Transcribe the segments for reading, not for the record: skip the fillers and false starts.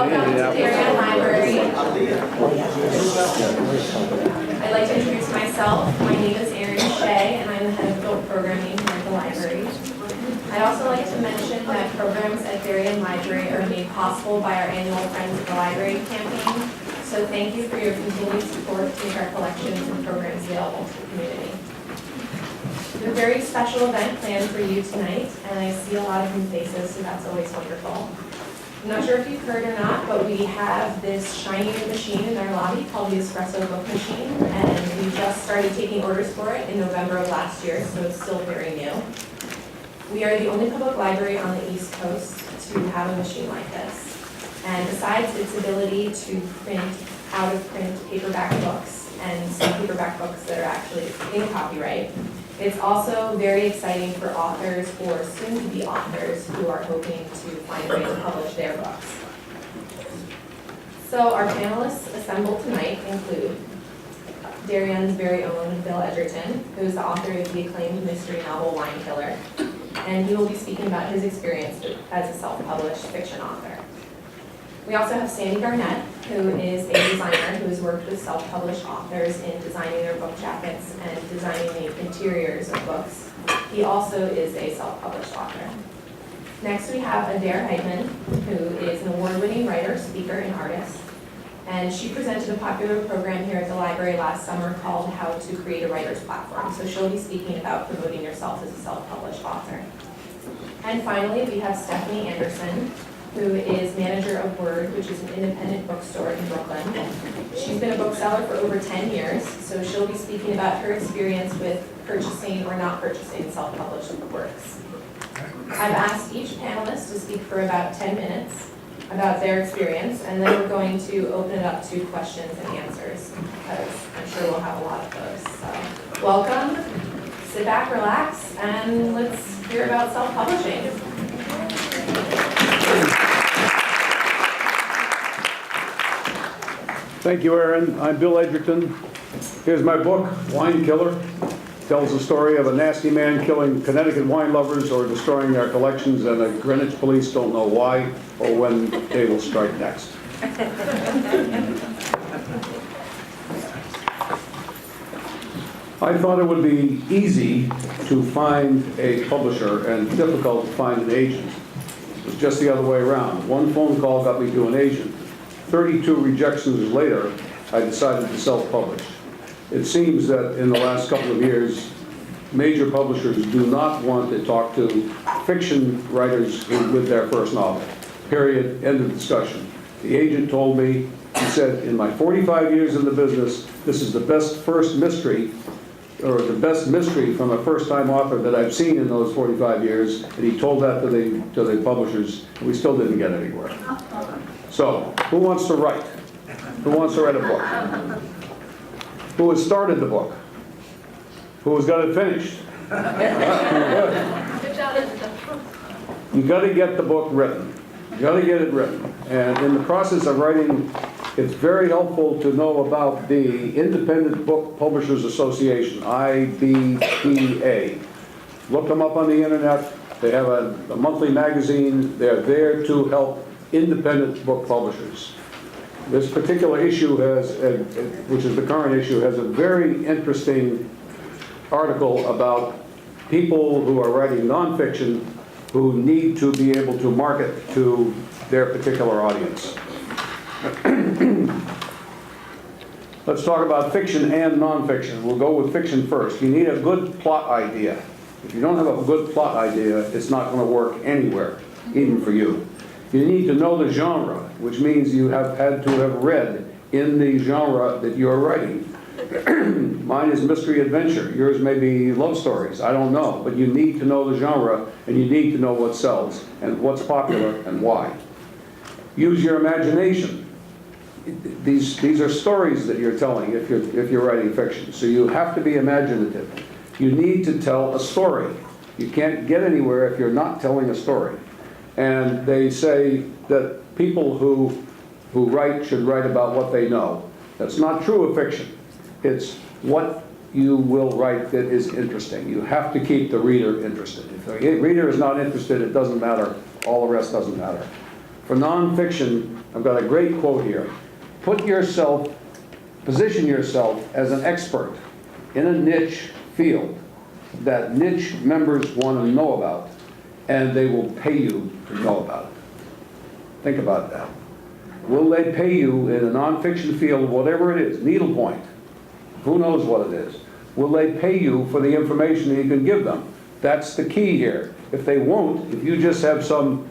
Welcome to Darien Library. I'd like to introduce myself. My name is Erin Shea, and I'm the head of book programming here at the library. I'd also like to mention that programs at Darien Library are made possible by our annual Friends of the Library campaign. So thank you for your continued support to make our collections and programs available to the community. We have a very special event planned for you tonight, and I see a lot of new faces, so that's always wonderful. I'm not sure if you've heard or not, but we have this shiny new machine in our lobby called the Espresso Book Machine, and we just started taking orders for it in November of last year, so it's still very new. We are the only public library on the East Coast to have a machine like this. And besides its ability to print out-of-print paperback books, and some paperback books that are actually in copyright, it's also very exciting for authors or soon-to-be authors who are hoping to find a way to publish their books. So our panelists assembled tonight include Darien's very own Bill Edgerton, who is the author of the acclaimed mystery novel Wine Killer, and he will be speaking about his experience as a self-published fiction author. We also have Sandy Garnett, who is a designer who has worked with self-published authors in designing their book jackets and designing the interiors of books. He also is a self-published author. Next we have Madera Heitmann, who is an award-winning writer, speaker, and artist. And she presented a popular program here at the library last summer called How to Create a Writer's Platform. So she'll be speaking about promoting yourself as a self-published author. And finally, we have Stephanie Anderson, who is manager of Word, which is an independent bookstore in Brooklyn. She's been a bookseller for over 10 years, so she'll be speaking about her experience with purchasing or not purchasing self-published works. I've asked each panelist to speak for about 10 minutes about their experience, and then we're going to open it up to questions and answers, because I'm sure we'll have a lot of those. So welcome, sit back, relax, and let's hear about self-publishing. Thank you, Erin. I'm Bill Edgerton. Here's my book, Wine Killer. It tells the story of a nasty man killing Connecticut wine lovers or destroying their collections, and the Greenwich police don't know why or when they will strike next. I thought it would be easy to find a publisher and difficult to find an agent. It was just the other way around. One phone call got me to an agent. 32 rejections later, I decided to self-publish. It seems that in the last couple of years, major publishers do not want to talk to fiction writers with their first novel. Period. End of discussion. The agent told me, he said, in my 45 years in the business, this is the best first mystery, or the best mystery from a first-time author that I've seen in those 45 years. And he told that to the publishers, and we still didn't get anywhere. So, who wants to write? Who wants to write a book? Who has started the book? Who has got it finished? You got to get the book written. You got to get it written. And in the process of writing, it's very helpful to know about the Independent Book Publishers Association, IBPA. Look them up on the internet. They have a monthly magazine. They're there to help independent book publishers. This particular issue has, which is the current issue, has a very interesting article about people who are writing nonfiction who need to be able to market to their particular audience. Let's talk about fiction and nonfiction. We'll go with fiction first. You need a good plot idea. If you don't have a good plot idea, it's not going to work anywhere, even for you. You need to know the genre, which means you have had to have read in the genre that you're writing. Mine is mystery adventure. Yours may be love stories. I don't know. But you need to know the genre, and you need to know what sells, and what's popular, and why. Use your imagination. These are stories that you're telling if you're writing fiction. So you have to be imaginative. You need to tell a story. You can't get anywhere if you're not telling a story. And they say that people who write should write about what they know. That's not true of fiction. It's what you will write that is interesting. You have to keep the reader interested. If the reader is not interested, it doesn't matter. All the rest doesn't matter. For nonfiction, I've got a great quote here. Position yourself as an expert in a niche field that niche members want to know about, and they will pay you to know about it. Think about that. Will they pay you in a nonfiction field, whatever it is, needlepoint, who knows what it is? Will they pay you for the information that you can give them? That's the key here. If they won't, if you just have some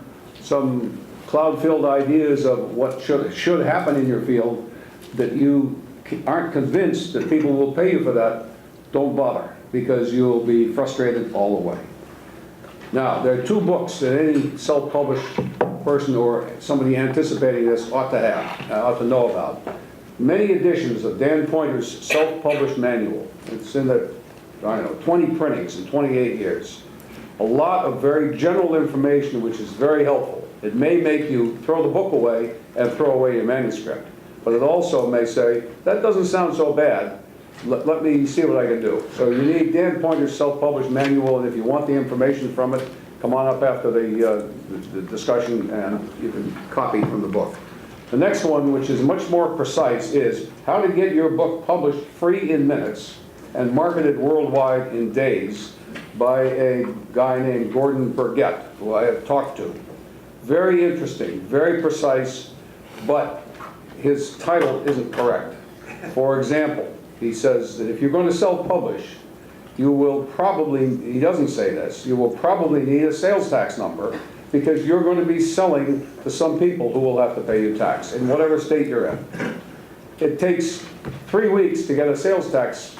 cloud-filled ideas of what should happen in your field that you aren't convinced that people will pay you for that, don't bother, because you'll be frustrated all the way. Now, there are two books that any self-published person or somebody anticipating this ought to know about. Many editions of Dan Poynter's self-published manual. It's in the, 20 printings in 28 years. A lot of very general information which is very helpful. It may make you throw the book away and throw away your manuscript. But it also may say, that doesn't sound so bad. Let me see what I can do. So you need Dan Poynter's self-published manual, and if you want the information from it, come on up after the discussion and you can copy from the book. The next one, which is much more precise, is how to get your book published free in minutes and marketed worldwide in days by a guy named Gordon Burgett, who I have talked to. Very interesting, very precise, but his title isn't correct. For example, he says that if you're going to self-publish, you will probably, he doesn't say this, you will probably need a sales tax number because you're going to be selling to some people who will have to pay you tax in whatever state you're in. It takes 3 weeks to get a sales tax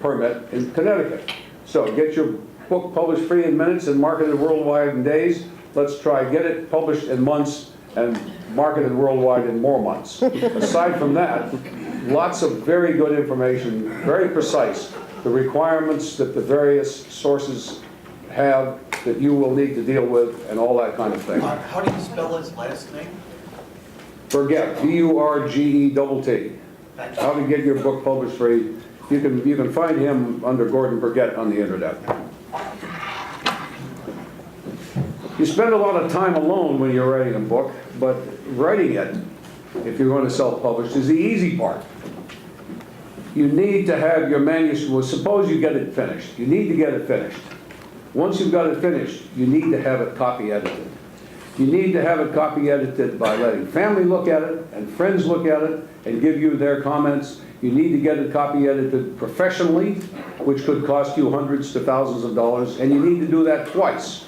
permit in Connecticut. So get your book published free in minutes and marketed worldwide in days. Let's try get it published in months and marketed worldwide in more months. Aside from that, lots of very good information, very precise. The requirements that the various sources have that you will need to deal with and all that kind of thing. How do you spell his last name? Burgett, B-U-R-G-E-T-T. How to get your book published free. You can find him under Gordon Burgett on the internet. You spend a lot of time alone when you're writing a book, but writing it, if you're going to self-publish, is the easy part. You need to have your manuscript, well, suppose you get it finished. You need to get it finished. Once you've got it finished, you need to have it copy edited. You need to have it copy edited by letting family look at it and friends look at it and give you their comments. You need to get it copy edited professionally, which could cost you hundreds to thousands of dollars, and you need to do that twice.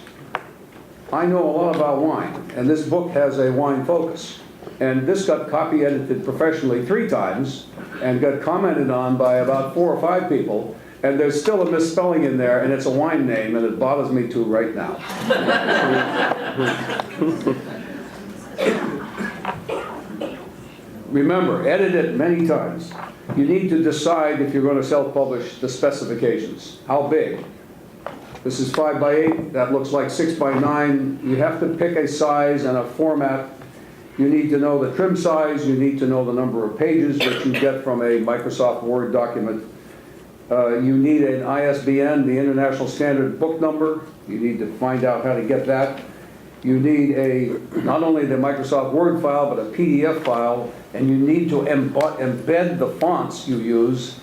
I know a lot about wine, and this book has a wine focus. And this got copy edited professionally 3 times and got commented on by about 4 or 5 people, and there's still a misspelling in there, and it's a wine name, and it bothers me too right now. Remember, edit it many times. You need to decide if you're going to self-publish the specifications. How big? This is 5 by 8, that looks like 6 by 9. You have to pick a size and a format. You need to know the trim size, you need to know the number of pages that you get from a Microsoft Word document. You need an ISBN, the International Standard Book Number. You need to find out how to get that. You need not only the Microsoft Word file, but a PDF file, and you need to embed the fonts you use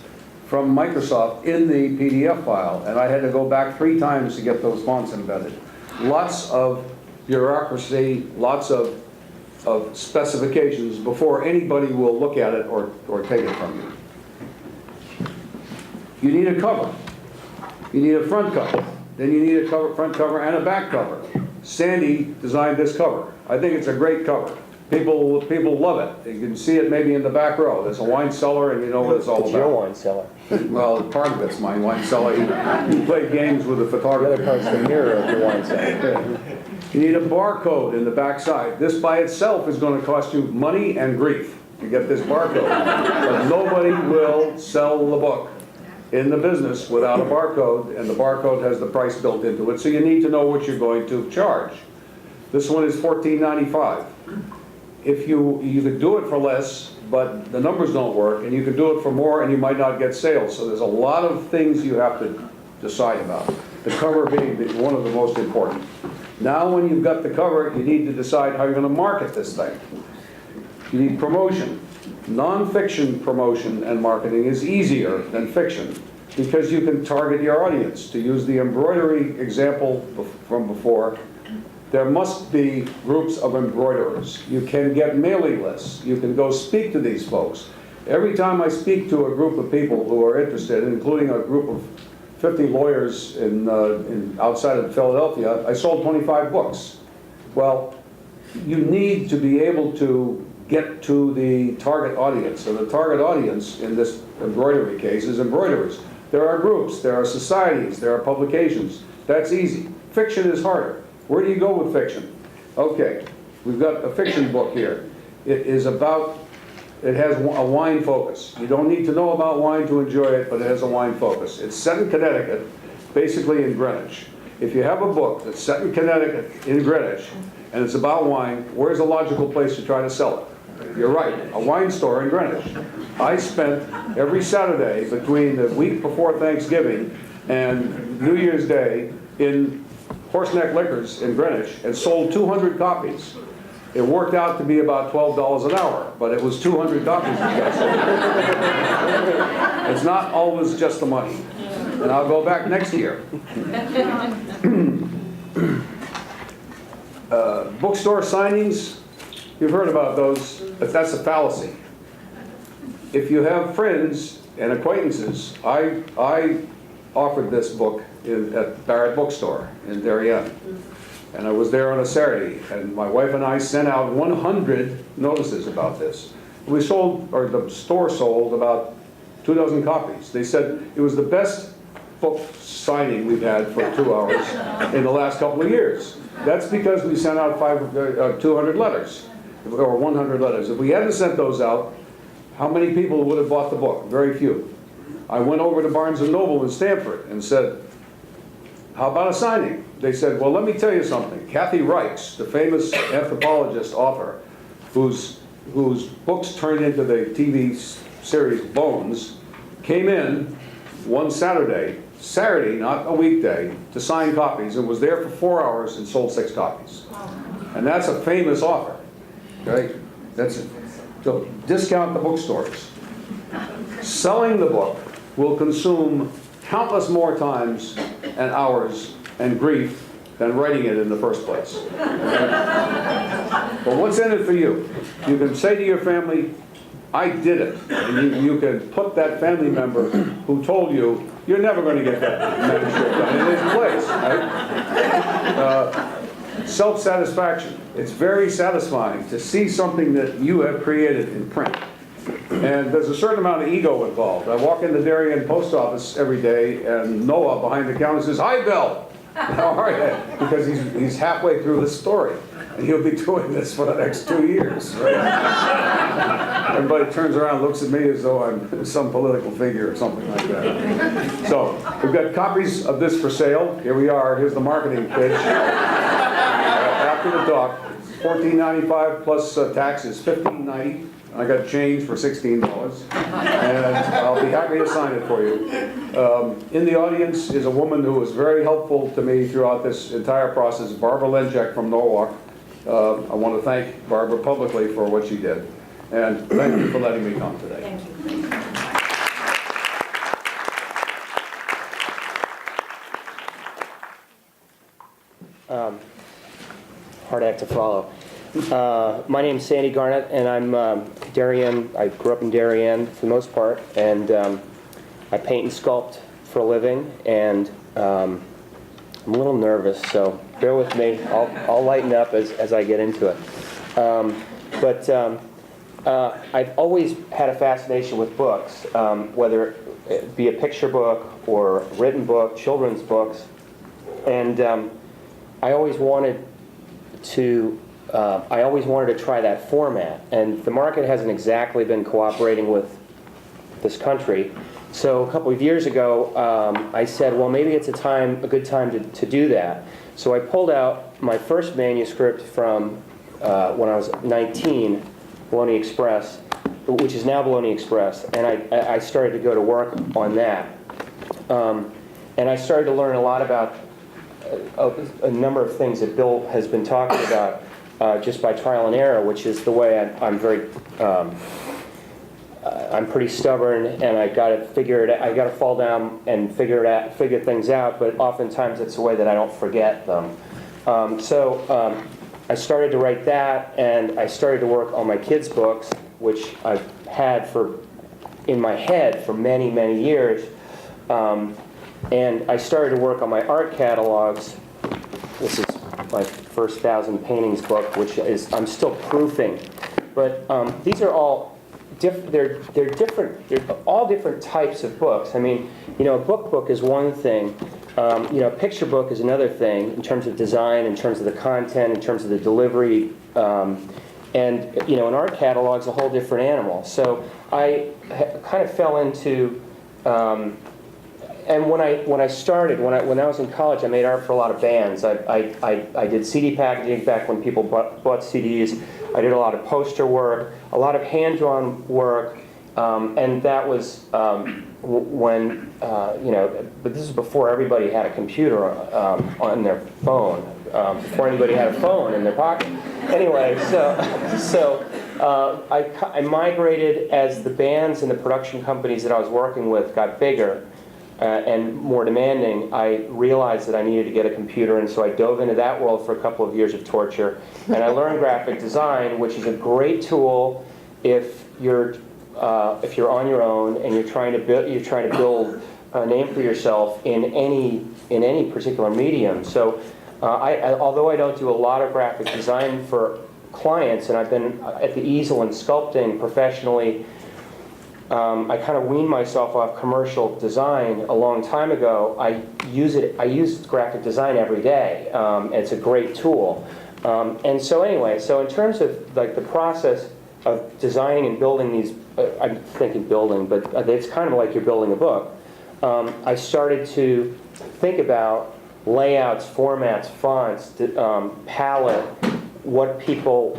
from Microsoft in the PDF file. And I had to go back 3 times to get those fonts embedded. Lots of bureaucracy, lots of specifications before anybody will look at it or take it from you. You need a cover. You need a front cover. Then you need a front cover and a back cover. Sandy designed this cover. I think it's a great cover. People love it. You can see it maybe in the back row. There's a wine cellar, and you know what it's all about. It's your wine cellar. Well, part of it's my wine cellar. You play games with the photographer. The other part's the mirror of the wine cellar. You need a barcode in the back side. This by itself is going to cost you money and grief to get this barcode. But nobody will sell the book in the business without a barcode, and the barcode has the price built into it, so you need to know what you're going to charge. This one is $14.95. If you could do it for less, but the numbers don't work, and you could do it for more and you might not get sales. So there's a lot of things you have to decide about. The cover being one of the most important. Now when you've got the cover, you need to decide how you're going to market this thing. You need promotion. Nonfiction promotion and marketing is easier than fiction because you can target your audience. To use the embroidery example from before, there must be groups of embroiderers. You can get mailing lists. You can go speak to these folks. Every time I speak to a group of people who are interested, including a group of 50 lawyers outside of Philadelphia, I sold 25 books. Well, you need to be able to get to the target audience. And the target audience in this embroidery case is embroiderers. There are groups, there are societies, there are publications. That's easy. Fiction is harder. Where do you go with fiction? Okay, we've got a fiction book here. It has a wine focus. You don't need to know about wine to enjoy it, but it has a wine focus. It's set in Connecticut, basically in Greenwich. If you have a book that's set in Connecticut, in Greenwich, and it's about wine, where's a logical place to try to sell it? You're right, a wine store in Greenwich. I spent every Saturday between the week before Thanksgiving and New Year's Day in Horseneck Liquors in Greenwich and sold 200 copies. It worked out to be about $12 an hour, but it was 200 copies that got sold. It's not always just the money. And I'll go back next year. Bookstore signings, you've heard about those, but that's a fallacy. If you have friends and acquaintances, I offered this book at Barrett Bookstore in Darien. And I was there on a Saturday, and my wife and I sent out 100 notices about this. We sold, or the store sold, about 24 copies. They said it was the best book signing we've had for 2 hours in the last couple of years. That's because we sent out 200 letters, or 100 letters. If we hadn't sent those out, how many people would have bought the book? Very few. I went over to Barnes & Noble in Stamford and said, how about a signing? They said, well, let me tell you something. Kathy Reichs, the famous anthropologist author, whose books turned into the TV series Bones, came in one Saturday, not a weekday, to sign copies, and was there for 4 hours and sold 6 copies. And that's a famous author. Okay? That's it. So discount the bookstores. Selling the book will consume countless more times and hours and grief than writing it in the first place. But what's in it for you? You can say to your family, I did it. And you can put that family member who told you, you're never going to get that manuscript done in his place. Right? Self-satisfaction. It's very satisfying to see something that you have created in print. And there's a certain amount of ego involved. I walk in the Darien post office every day, and Noah behind the counter says, hi, Bill. How are you? Because he's halfway through the story. And he'll be doing this for the next 2 years. Right? Everybody turns around and looks at me as though I'm some political figure or something like that. So we've got copies of this for sale. Here we are. Here's the marketing pitch. After the dock, $14.95 plus taxes, $15.90. I got change for $16, and I'll be happy to sign it for you. In the audience is a woman who was very helpful to me throughout this entire process, Barbara Lenchek from Norwalk. I want to thank Barbara publicly for what she did, and thank you for letting me come today. Thank you. Hard act to follow. My name's Sandy Garnett, and I'm Darien. I grew up in Darien for the most part, and I paint and sculpt for a living, and I'm a little nervous, so bear with me. I'll lighten up as I get into it. I've always had a fascination with books, whether it be a picture book or a written book, children's books, and I always wanted to try that format, and the market hasn't exactly been cooperating with this country. So a couple of years ago, I said, well, maybe it's a good time to do that. So I pulled out my first manuscript from when I was 19, Bologna Express, which is now Bologna Express, and I started to go to work on that. And I started to learn a lot about a number of things that Bill has been talking about just by trial and error, which is the way I'm very, I'm pretty stubborn, and I got to figure it out. I got to fall down and figure things out. But oftentimes it's a way that I don't forget them. I started to write that, and I started to work on my kids' books, which I've had in my head for many, many years. And I started to work on my art catalogs. This is my first 1,000 paintings book, which is I'm still proofing. But these are all different. They're different. They're all different types of books. I mean, you know, a book is one thing. You know, a picture book is another thing in terms of design, in terms of the content, in terms of the delivery. And you know, an art catalog is a whole different animal. So I kind of fell into. And when I started, when I was in college, I made art for a lot of bands. I did CD packaging back when people bought CDs. I did a lot of poster work, a lot of hand-drawn work, and that was when, you know, but this is before everybody had a computer on their phone, before anybody had a phone in their pocket. Anyway, so I migrated as the bands and the production companies that I was working with got bigger. And more demanding, I realized that I needed to get a computer, and so I dove into that world for a couple of years of torture. And I learned graphic design, which is a great tool if you're on your own and you're trying to build a name for yourself in any particular medium. So, although I don't do a lot of graphic design for clients, and I've been at the easel and sculpting professionally. I kind of weaned myself off commercial design a long time ago. I use graphic design every day. It's a great tool. And so anyway, so in terms of like the process of designing and building these, I'm thinking building, but it's kind of like you're building a book. I started to think about layouts, formats, fonts, palette, what people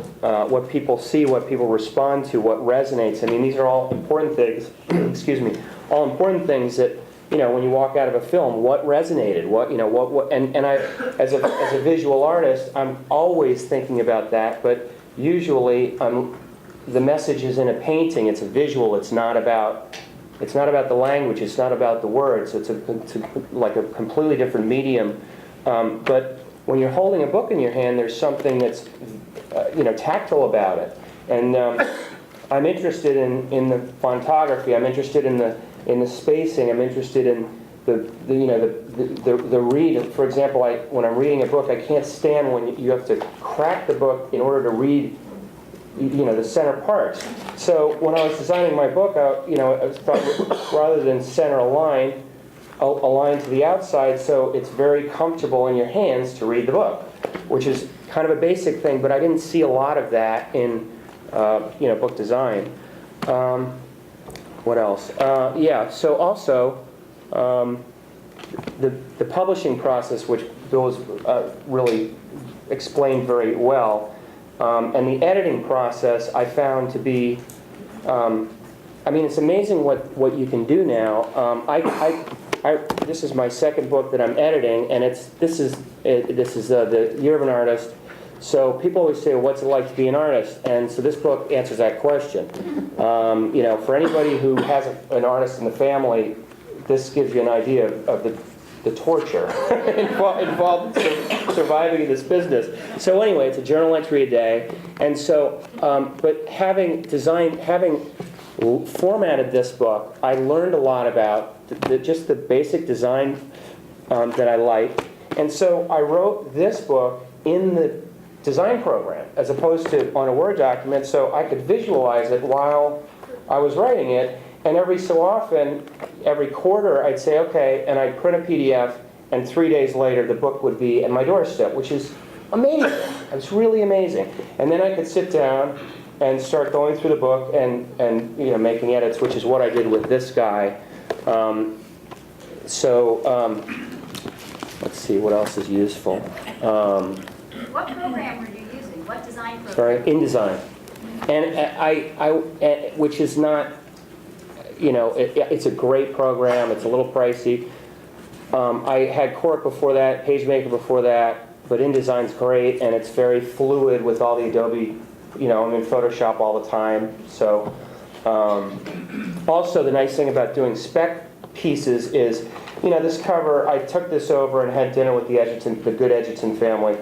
see, what people respond to, what resonates. I mean, these are all important things. Excuse me, all important things that, you know, when you walk out of a film, what resonated, what, you know, what and I, as a visual artist, I'm always thinking about that. But usually, the message is in a painting. It's a visual. It's not about the language. It's not about the words. It's like a completely different medium. But when you're holding a book in your hand, there's something that's, you know, tactile about it. And I'm interested in the fontography. I'm interested in the spacing. I'm interested in the read. For example, when I'm reading a book, I can't stand when you have to crack the book in order to read, you know, the center parts. So when I was designing my book, I thought rather than center a line to the outside, so it's very comfortable in your hands to read the book, which is kind of a basic thing, but I didn't see a lot of that in you know, book design. What else? Yeah, so also the publishing process, which Bill has really explained very well, and the editing process I found to be, I mean, it's amazing what you can do now. This is my second book that I'm editing, and this is the Year of an Artist. So people always say, "What's it like to be an artist?" And so this book answers that question. You know, for anybody who has an artist in the family, this gives you an idea of the torture involved in surviving in this business. So anyway, it's a journal entry a day, and so but having formatted this book, I learned a lot about just the basic design that I like. And so I wrote this book in the design program as opposed to on a Word document, so I could visualize it while I was writing it. And every so often, every quarter, I'd say, okay, and I'd print a PDF, and 3 days later the book would be at my doorstep, which is amazing. It's really amazing. And then I could sit down and start going through the book and you know, making edits, which is what I did with this guy. Let's see, what else is useful? What program were you using? What design program? Sorry, InDesign. And which is not, you know, it's a great program. It's a little pricey. I had Cork before that, PageMaker before that, but InDesign's great, and it's very fluid with all the Adobe, I'm in Photoshop all the time. So, also the nice thing about doing spec pieces is, this cover, I took this over and had dinner with the good Edgerton family,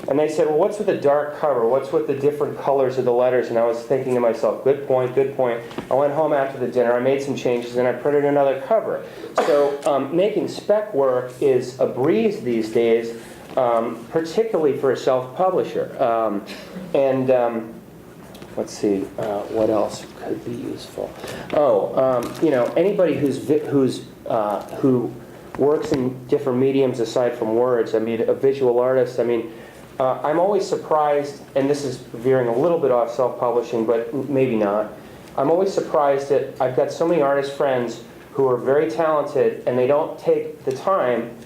and they said, well, what's with the dark cover? What's with the different colors of the letters? And I was thinking to myself, good point, good point. I went home after the dinner, I made some changes, and I printed another cover. So making spec work is a breeze these days, particularly for a self-publisher. Let's see, what else could be useful? Anybody who works in different mediums aside from words. I mean, a visual artist. I'm always surprised, and this is veering a little bit off self-publishing, but maybe not. I'm always surprised that I've got so many artist friends who are very talented, and they don't take the time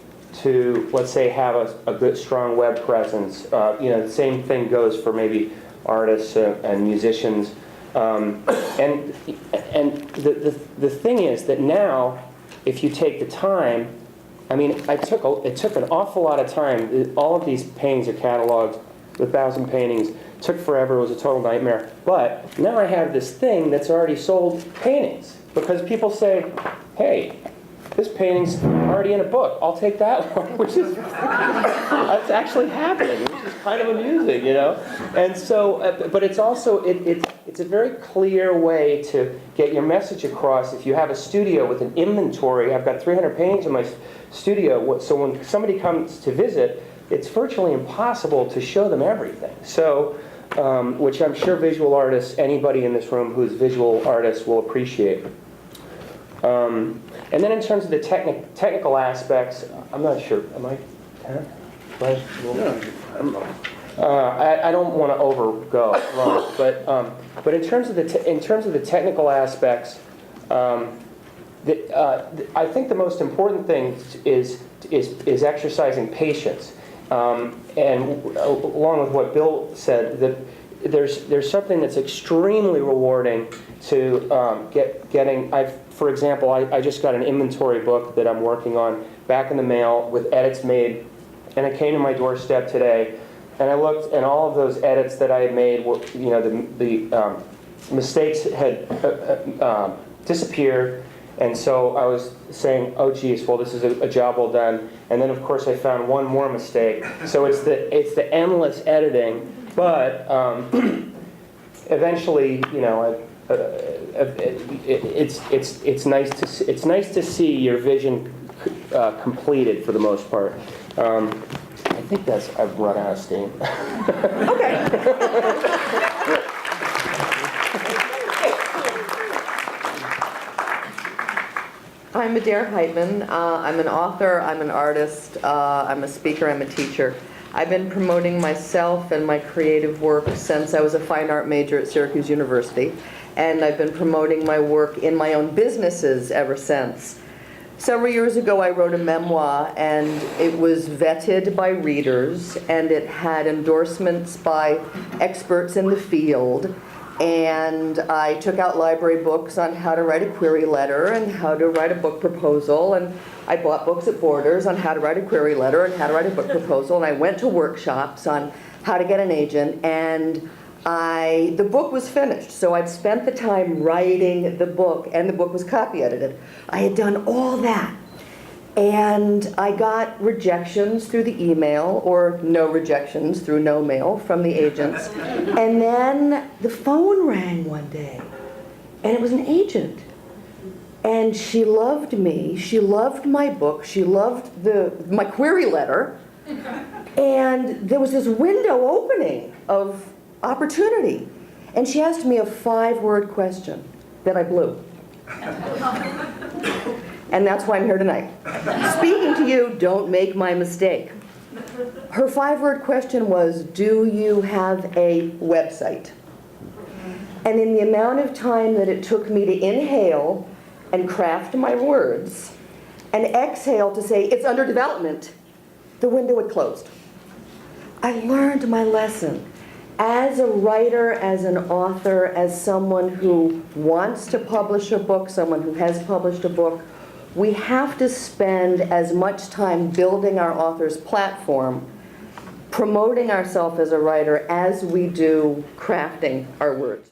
to, let's say, have a good, strong web presence. The same thing goes for maybe artists and musicians. And the thing is that now, if you take the time, it took an awful lot of time. All of these paintings are cataloged, 1,000 paintings. It took forever. It was a total nightmare. But now I have this thing that's already sold paintings because people say, hey, this painting's already in a book. I'll take that one, which is that's actually happening, which is kind of amusing, And so, but it's also it's a very clear way to get your message across. If you have a studio with an inventory, I've got 300 paintings in my studio. So when somebody comes to visit, it's virtually impossible to show them everything. So, which I'm sure visual artists, anybody in this room who's visual artists will appreciate. And then in terms of the technical aspects, I'm not sure. Am I 10? Right? I don't want to overgo, but in terms of the technical aspects, I think the most important thing is exercising patience. And along with what Bill said, that there's something that's extremely rewarding to getting. For example, I just got an inventory book that I'm working on back in the mail with edits made, and it came to my doorstep today. And I looked, and all of those edits that I had made were, the mistakes had disappeared. And so I was saying, oh geez, well this is a job well done. And then of course I found one more mistake. So it's the endless editing, but eventually, it's nice to see your vision completed for the most part. I think I've run out of steam. Okay. I'm Madera Heitmann. I'm an author, I'm an artist, I'm a speaker, I'm a teacher. I've been promoting myself and my creative work since I was a fine art major at Syracuse University, and I've been promoting my work in my own businesses ever since. Several years ago I wrote a memoir, and it was vetted by readers, and it had endorsements by experts in the field. And I took out library books on how to write a query letter and how to write a book proposal, and I bought books at Borders on how to write a query letter and how to write a book proposal, and I went to workshops on how to get an agent, and the book was finished. So I'd spent the time writing the book, and the book was copy edited. I had done all that. And I got rejections through the email, or no rejections through no mail from the agents. And then the phone rang one day, and it was an agent. And she loved me, she loved my book, she loved my query letter, and there was this window opening of opportunity. And she asked me a 5-word question that I blew. And that's why I'm here tonight. Speaking to you, don't make my mistake. Her 5-word question was, do you have a website? And in the amount of time that it took me to inhale and craft my words, and exhale to say, it's under development, the window had closed. I learned my lesson. As a writer, as an author, as someone who wants to publish a book, someone who has published a book, we have to spend as much time building our author's platform, promoting ourselves as a writer, as we do crafting our words.